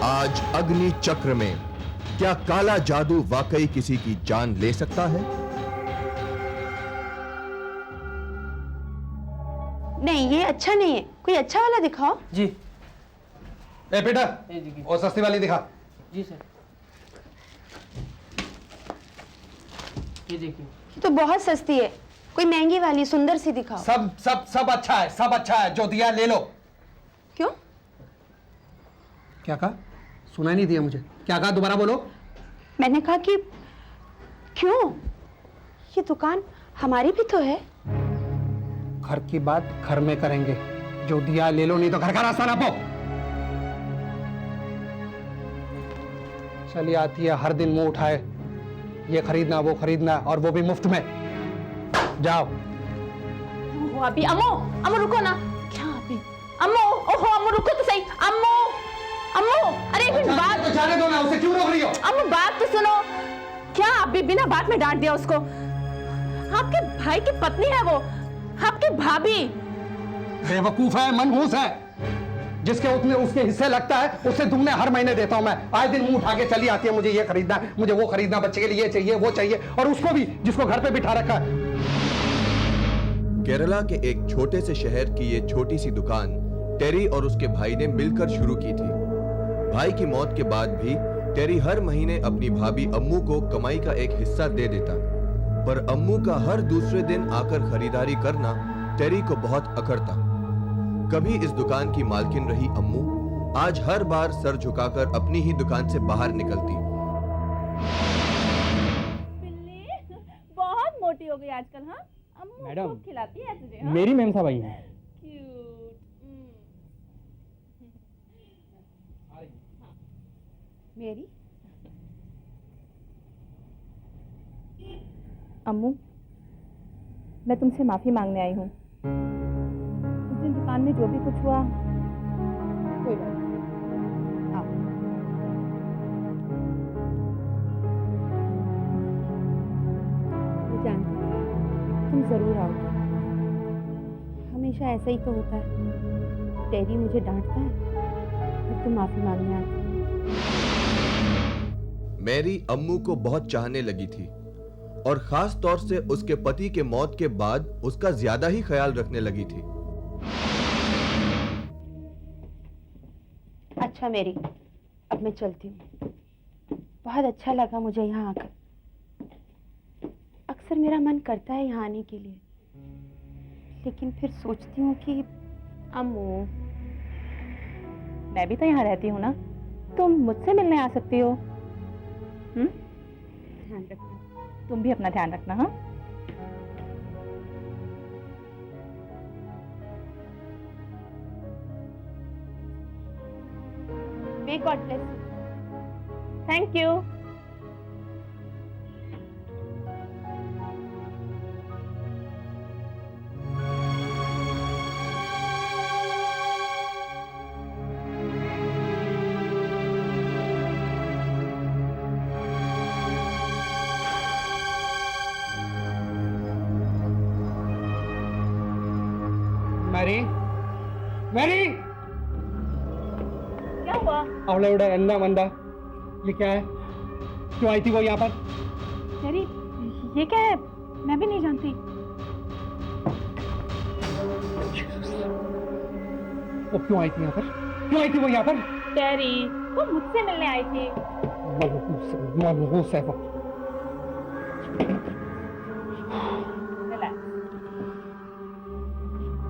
आज अग्नि चक्र में क्या काला जादू वाकई किसी की जान ले सकता है? नहीं, ये अच्छा नहीं है, कोई अच्छा वाला दिखाओ। जी। ए बेटा, और सस्ती वाली दिखा। जी सर। ये देखिए। ये तो बहुत सस्ती है, कोई महंगी वाली सुंदर सी दिखाओ। सब सब सब अच्छा है, सब अच्छा है, जो दिया ले लो। क्यों? क्या कहा? सुनाई नहीं दिया मुझे, क्या कहा? दोबारा बोलो। मैंने कहा कि क्यों, ये दुकान हमारी भी तो है। घर की बात घर में करेंगे, जो दिया ले लो, नहीं तो घर का रास्ता ना पाओ। चली आती है हर दिन मुंह उठाए, ये खरीदना वो खरीदना, और वो भी मुफ्त में। जाओ। वो अभी अम्मू, अम्मू रुको ना। क्या अभी? अम्मू, ओहो अम्मू रुको तो सही। अम्मू, अम्मू, अरे एक मिनट बात तो जाने दो ना, उसे क्यों रोक रही हो? अम्मू बात तो सुनो। क्या अभी बिना बात में डांट दिया उसको? आपके भाई की पत्नी है वो, आपकी भाभी। बेवकूफ है, मनहूस है। जिसके उतने उसके हिस्से लगता है, उससे दुगने हर महीने देता हूं मैं। आए दिन मुंह उठा के चली आती है, मुझे ये खरीदना, मुझे वो खरीदना, बच्चे के लिए ये चाहिए वो चाहिए, और उसको भी जिसको घर पे बिठा रखा है। केरला के एक छोटे से शहर की ये छोटी सी दुकान टेरी और उसके भाई ने मिलकर शुरू की थी। भाई की मौत के बाद भी टेरी हर महीने अपनी भाभी अम्मू को कमाई का एक हिस्सा दे देता, पर अम्मू का हर दूसरे दिन आकर खरीदारी करना टेरी को बहुत अकड़ता। कभी इस दुकान की मालकिन रही अम्मू आज हर बार सर झुकाकर अपनी ही दुकान से बाहर निकलती। बिल्ली बहुत मोटी हो गई आजकल। हाँ अम्मू मैडम, खूब खिलाती है तुझे। हाँ? मेरी मेम साहब आई हैं। क्यूट। मेरी अम्मू, मैं तुमसे माफी मांगने आई हूँ। उस दिन दुकान में जो भी कुछ हुआ, कोई बात नहीं। आओ। मैं जानती हूँ तुम जरूर आओगे। हमेशा ऐसा ही तो होता है, टेरी मुझे डांटता है फिर तुम माफी मांगने आती हो। मैरी अम्मू को बहुत चाहने लगी थी और खास तौर से उसके पति के मौत के बाद उसका ज्यादा ही ख्याल रखने लगी थी। अच्छा मेरी, अब मैं चलती हूँ। बहुत अच्छा लगा मुझे यहाँ आकर। अक्सर मेरा मन करता है यहाँ आने के लिए, लेकिन फिर सोचती हूँ कि अम्मू, मैं भी तो यहाँ रहती हूँ ना, तुम मुझसे मिलने आ सकती हो। ध्यान रखना। तुम भी अपना ध्यान रखना। हाँ May God bless you. Thank you. Mary, Mary, क्या हुआ? अवले उड़े अंधा मंदा, ये क्या है? क्यों आई थी वो यहाँ पर? तेरी ये क्या है? मैं भी नहीं जानती। वो क्यों आई थी यहाँ पर? क्यों आई थी वो यहाँ पर? टेरी, वो मुझसे मिलने आई थी। मनहूस है वो।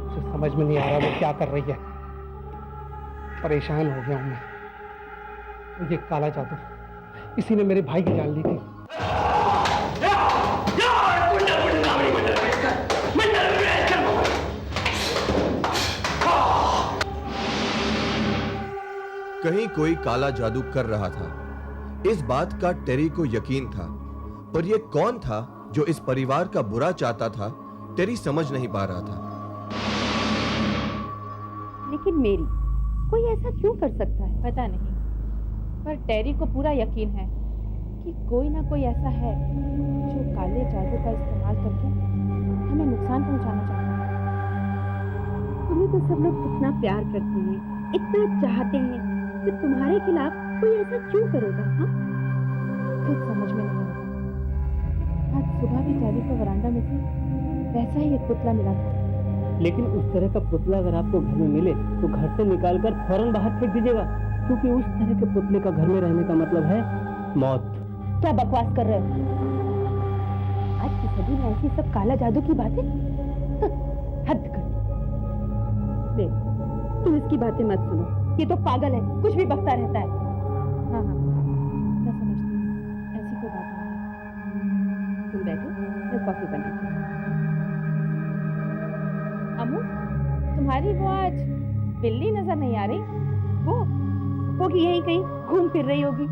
उसे समझ में नहीं आ रहा वो क्या कर रही है। परेशान हो गया हूं मैं। ये काला जादू, इसी ने मेरे भाई की जान ली थी। कहीं कोई काला जादू कर रहा था, इस बात का टेरी को यकीन था, पर यह कौन था जो इस परिवार का बुरा चाहता था, टेरी समझ नहीं पा रहा था। लेकिन मेरी, कोई ऐसा क्यों कर सकता है? पता नहीं, पर टेरी को पूरा यकीन है कि कोई ना कोई ऐसा है जो काले जादू का इस्तेमाल करके हमें नुकसान पहुंचाना चाहता है। तुम्हें तो सब लोग इतना प्यार करते हैं, इतना चाहते हैं, फिर तुम्हारे खिलाफ कोई ऐसा क्यों करेगा? हाँ, कुछ समझ में नहीं आता। आज सुबह भी टेरी को वरांडा में से वैसा ही एक पुतला मिला था। लेकिन उस तरह का पुतला अगर आपको घर में मिले तो घर से निकालकर फौरन बाहर फेंक दीजिएगा, क्योंकि उस तरह के पुतले का घर में रहने का मतलब है मौत। क्या बकवास कर रहे हो? आज की सदी में ऐसी सब काला जादू की बातें? हद कर दी। तुम इसकी बातें मत सुनो, ये तो पागल है, कुछ भी बकता रहता है। हाँ हाँ, मैं समझती हूँ, ऐसी कोई बात नहीं है। तुम बैठो, मैं कॉफी बनाती हूँ। अम्मू, तुम्हारी वो आज बिल्ली नजर नहीं आ रही। वो होगी यहीं कहीं घूम फिर रही होगी।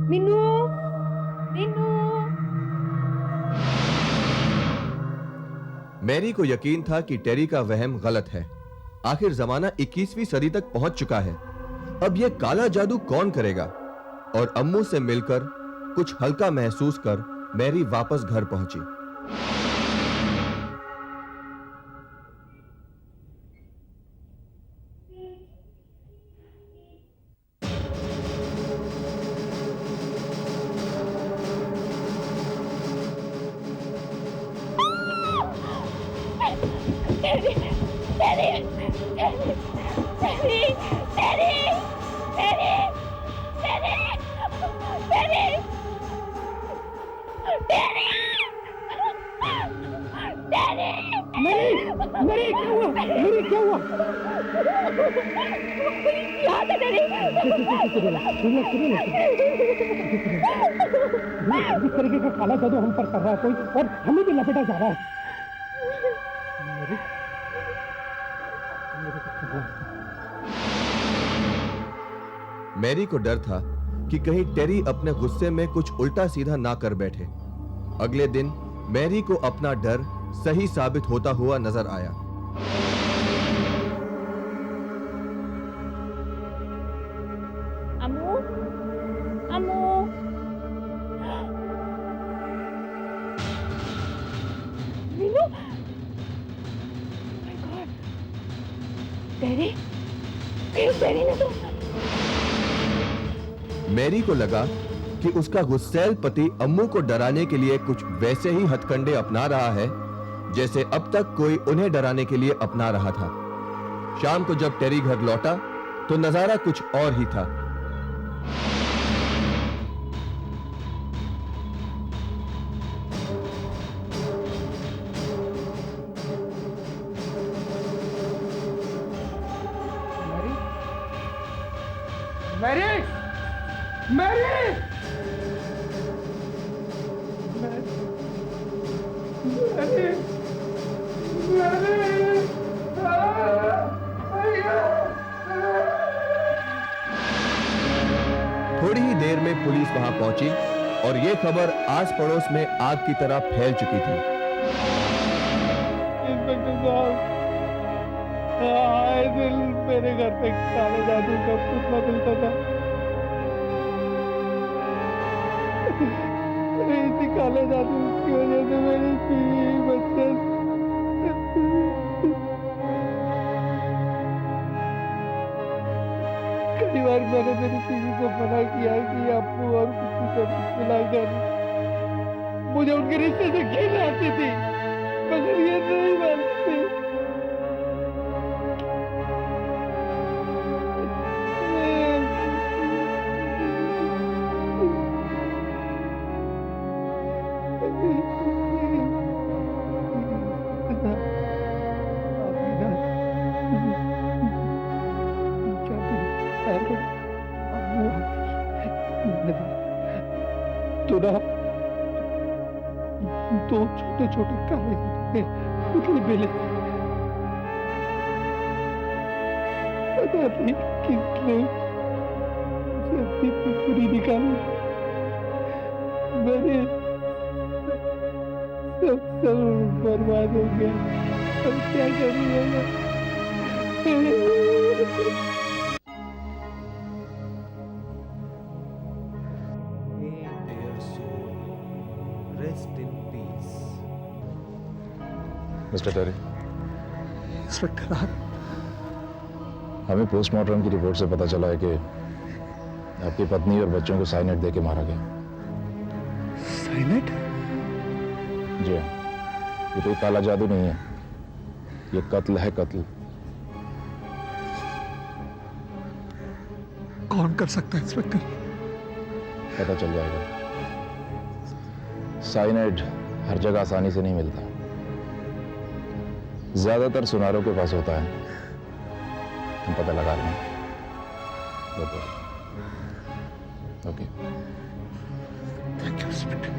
मीनू, मीनू। मैरी को यकीन था कि टेरी का वहम गलत है। आखिर जमाना 21वीं सदी तक पहुंच चुका है। अब यह काला जादू कौन करेगा? और अम्मू से मिलकर कुछ हल्का महसूस कर मैरी वापस घर पहुंची। मेरी क्या हुआ? मेरी क्या हुआ? इस तरीके का काला जादू हम पर कर रहा है कोई, और हमें भी लपेटा जा रहा है। मैरी को डर था कि कहीं टेरी अपने गुस्से में कुछ उल्टा सीधा ना कर बैठे। अगले दिन मैरी को अपना डर सही साबित होता हुआ नजर आया। अम्मू, अम्मू, मीनू, माय गॉड, टेरी, टेरी ने तो। मैरी को लगा कि उसका गुस्सैल पति अम्मू को डराने के लिए कुछ वैसे ही हथकंडे अपना रहा है जैसे अब तक कोई उन्हें डराने के लिए अपना रहा था। शाम को जब टेरी घर लौटा तो नजारा कुछ और ही था। मैरी, मैरी, थोड़ी ही देर में पुलिस वहां पहुंची और यह खबर आस पड़ोस में आग की तरह फैल चुकी थी। इंस्पेक्टर साहब, आए दिन मेरे घर पे काले जादू का पुतला मिलता था। इसी काले जादू की वजह से मेरी बीवी बच्चे। कई बार मैंने मेरी बीवी को मना किया कि अप्पू और किसी से मिलाकर मुझे उनके रिश्ते से घिन आती थी, मगर ये नहीं मानती। तो ना दो छोटे छोटे काले पुतले मिले। पता नहीं किसने उसे पूरी निकाली। मेरे सब बर्बाद हो गया। अब क्या करूँगा? मिस्टर टेरी, इंस्पेक्टर, हमें पोस्टमार्टम की रिपोर्ट से पता चला है कि आपकी पत्नी और बच्चों को साइनेट देके मारा गया। साइनेट? जी हाँ, ये कोई काला जादू नहीं है, ये कत्ल है, कत्ल। कौन कर सकता है इंस्पेक्टर? पता चल जाएगा। साइनाइड हर जगह आसानी से नहीं मिलता, ज्यादातर सुनारों के पास होता है। हम पता लगा लेंगे। Okay, thank you inspector.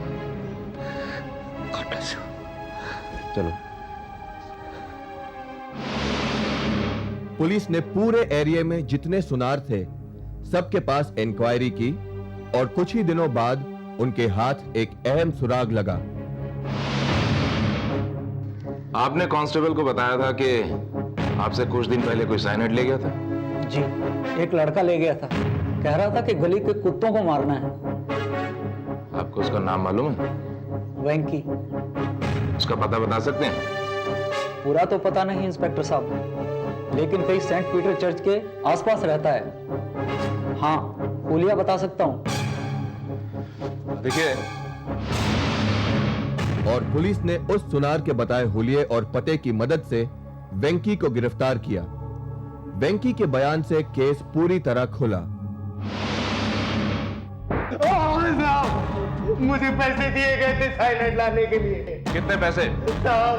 God bless you. चलो। पुलिस ने पूरे एरिया में जितने सुनार थे सबके पास इंक्वायरी की और कुछ ही दिनों बाद उनके हाथ एक अहम सुराग लगा। आपने कांस्टेबल को बताया था कि आपसे कुछ दिन पहले कोई साइनाइड ले गया था। जी, एक लड़का ले गया था, कह रहा था कि गली के कुत्तों को मारना है। आपको उसका नाम मालूम है? वेंकी। उसका पता बता सकते हैं? पूरा तो पता नहीं इंस्पेक्टर साहब, लेकिन कहीं सेंट पीटर चर्च के आसपास रहता है। हाँ, हुलिया बता सकता हूँ। देखिए, और पुलिस ने उस सुनार के बताए हुलिये और पते की मदद से वेंकी को गिरफ्तार किया। वेंकी के बयान से केस पूरी तरह खुला। मुझे पैसे दिए गए थे साइनेट लाने के लिए। कितने पैसे? साहब,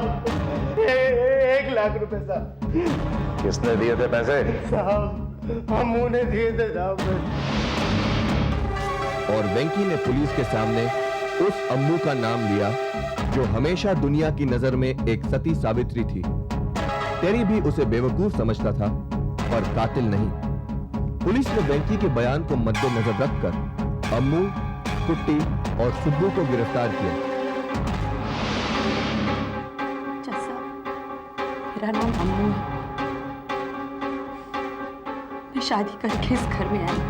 1 लाख रुपए साहब। किसने दिए थे पैसे? साहब, अम्मू ने दिए थे साहब। और वेंकी ने पुलिस के सामने उस अम्मू का नाम लिया जो हमेशा दुनिया की नजर में एक सती सावित्री थी। टेरी भी उसे बेवकूफ समझता था, पर कातिल नहीं। पुलिस ने वेंकी के बयान को मद्देनजर रखकर अम्मू, कुट्टी और सुब्बू को गिरफ्तार किया। जैसा मेरा नाम अम्मू है। मैं शादी करके इस घर में आई,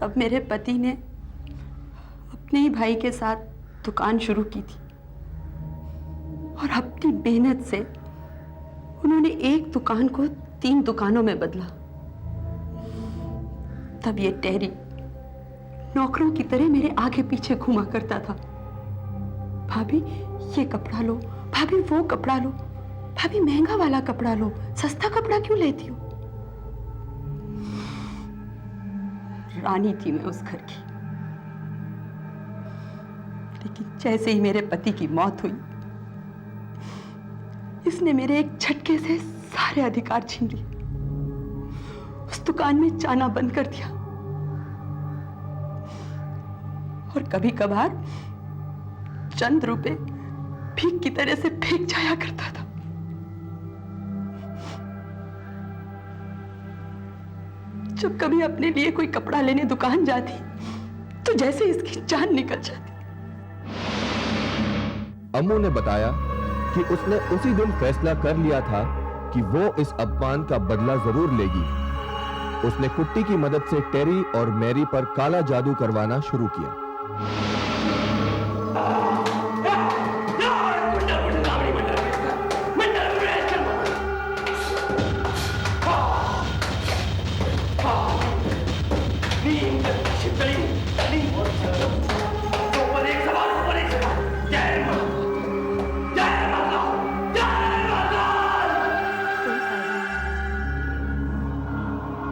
तब मेरे पति ने अपने ही भाई के साथ दुकान शुरू की थी और अपनी मेहनत से उन्होंने एक दुकान को 3 दुकानों में बदला। तब ये टेरी नौकरों की तरह मेरे आगे पीछे घुमा करता था। भाभी ये कपड़ा लो, भाभी वो कपड़ा लो, भाभी महंगा वाला कपड़ा लो, सस्ता कपड़ा क्यों लेती हो? रानी थी मैं उस घर की। लेकिन जैसे ही मेरे पति की मौत हुई, इसने मेरे एक झटके से सारे अधिकार छीन लिए। उस दुकान में जाना बंद कर दिया और कभी कभार चंद रुपए भीख की तरह से फेंक जाया करता था। जब कभी अपने लिए कोई कपड़ा लेने दुकान जाती तो जैसे इसकी जान निकल जाती। अम्मू ने बताया कि उसने उसी दिन फैसला कर लिया था कि वो इस अपमान का बदला जरूर लेगी। उसने कुट्टी की मदद से टेरी और मैरी पर काला जादू करवाना शुरू किया।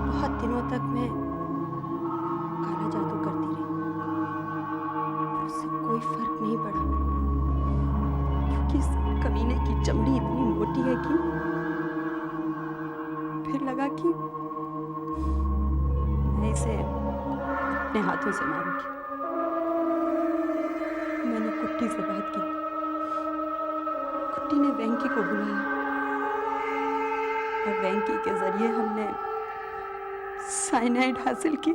बहुत दिनों तक मैं काला जादू करती रही, पर उससे कोई फर्क नहीं पड़ा, क्योंकि इस कमीने की चमड़ी इतनी मोटी है कि फिर लगा कि मैं इसे अपने हाथों से मारूंगी। मैंने कुट्टी से बात की। कुट्टी ने वेंकी को बुलाया और वेंकी के जरिए हमने साइनाइड हासिल की।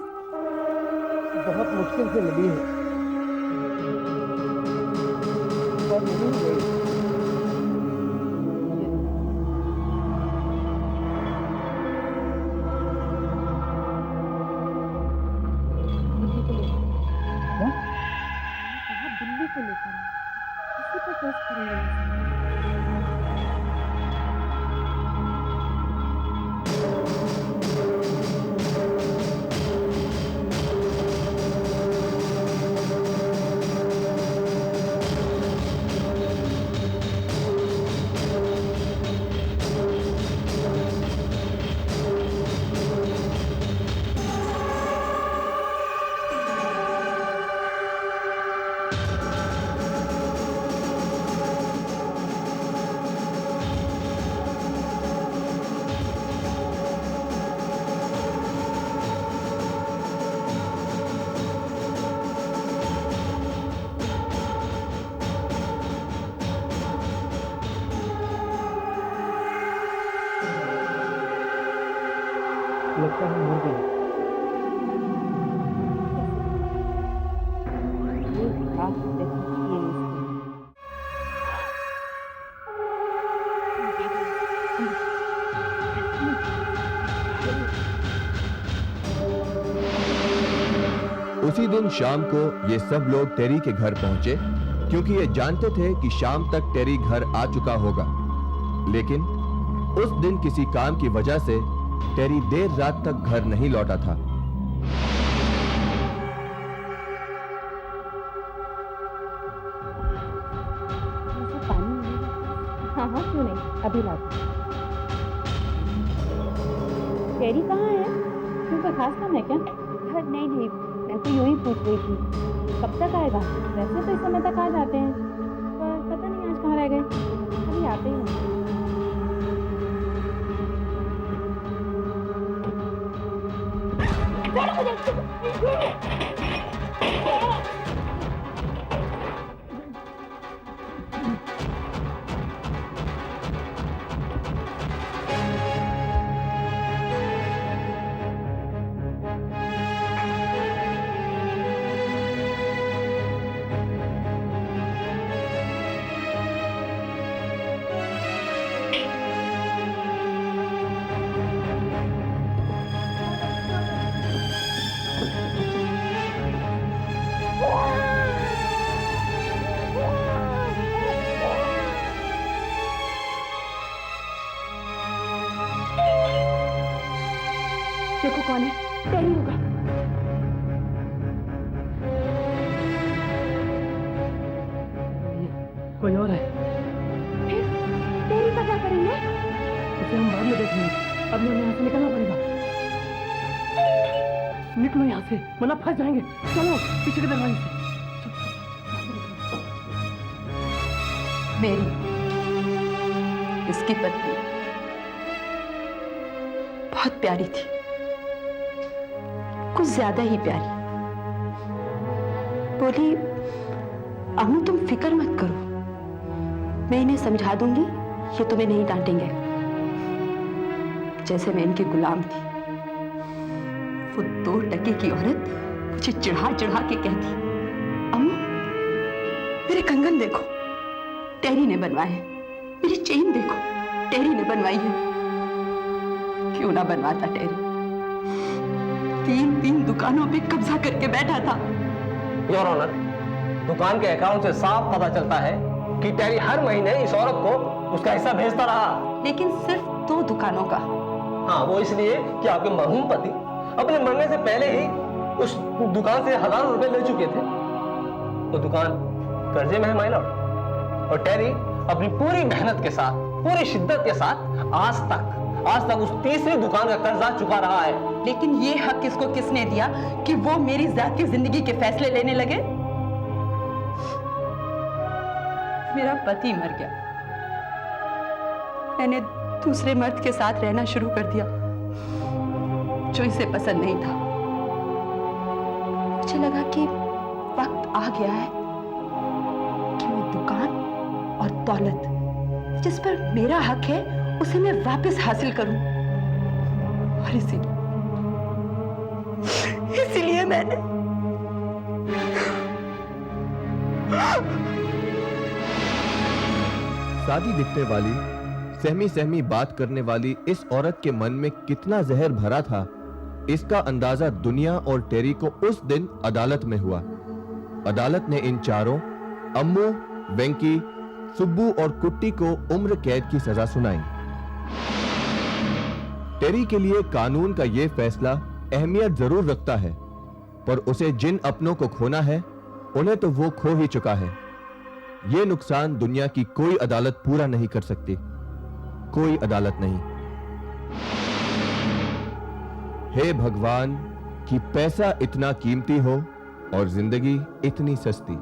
बहुत मुश्किल से मिली है और मिल गई। दिल्ली को लेकर इसी पर टेस्ट करेंगे। काश देखो ये उसी दिन शाम को ये सब लोग टेरी के घर पहुंचे क्योंकि ये जानते थे कि शाम तक टेरी घर आ चुका होगा। लेकिन उस दिन किसी काम की वजह से टेरी देर रात तक घर नहीं लौटा था। मुझे पानी मिलेगा? हाँ हाँ क्यों नहीं, अभी लाती हूँ। टेरी कहाँ है? क्यों कोई खास काम है क्या? नहीं नहीं, मैं तो यूं ही पूछ रही थी। कब तक आएगा? वैसे तो इस समय तक आ जाते हैं, पर पता नहीं आज कहाँ रह गए। अभी आते ही होंगे। देखो कौन है, टेरी होगा। कोई और है। फिर टेरी का क्या करेंगे? उसे हम बाद में देखेंगे, अभी हमें यहाँ से निकलना पड़ेगा। निकलो यहाँ से, वरना फंस जाएंगे। चलो पीछे के दरवाजे से। मेरी इसकी पत्नी बहुत प्यारी थी, कुछ ज्यादा ही प्यारी। बोली, अम्मू तुम फिक्र मत करो, मैं इन्हें समझा दूंगी, ये तुम्हें नहीं डांटेंगे। जैसे मैं इनकी गुलाम थी। वो 2 टके की औरत मुझे चिढ़ा चिढ़ा के कहती, अम्मू मेरे कंगन देखो, टेरी ने बनवाए हैं। मेरी चेन देखो, टेरी ने बनवाई है। क्यों ना बनवाता टेरी? 3 दुकानों पे कब्जा करके बैठा था। योर ऑनर, दुकान के अकाउंट से साफ पता चलता है कि टेरी हर महीने इस औरत को उसका हिस्सा भेजता रहा। लेकिन सिर्फ 2 दुकानों का। हाँ, वो इसलिए कि आपके मरहूम पति अपने मरने से पहले ही उस दुकान से हजारों रुपए ले चुके थे। तो दुकान कर्जे में है माय लॉर्ड, और टेरी अपनी पूरी मेहनत के साथ, पूरी शिद्दत के साथ आज तक उस तीसरी दुकान का कर्जा चुका रहा है। लेकिन ये हक इसको किसने दिया कि वो मेरी जाती जिंदगी के फैसले लेने लगे? मेरा पति मर गया, मैंने दूसरे मर्द के साथ रहना शुरू कर दिया जो इसे पसंद नहीं था। मुझे लगा कि वक्त आ गया है कि मैं दुकान और दौलत जिस पर मेरा हक है उसे मैं वापस हासिल करूं। और इसीलिए मैंने सादी दिखने वाली, सहमी सहमी बात करने वाली इस औरत के मन में कितना जहर भरा था, इसका अंदाजा दुनिया और टेरी को उस दिन अदालत में हुआ। अदालत ने इन चारों, अम्मू, वेंकी, सुब्बू और कुट्टी को उम्र कैद की सजा सुनाई। टेरी के लिए कानून का यह फैसला अहमियत जरूर रखता है, पर उसे जिन अपनों को खोना है उन्हें तो वो खो ही चुका है। यह नुकसान दुनिया की कोई अदालत पूरा नहीं कर सकती, कोई अदालत नहीं। हे भगवान कि पैसा इतना कीमती हो और जिंदगी इतनी सस्ती।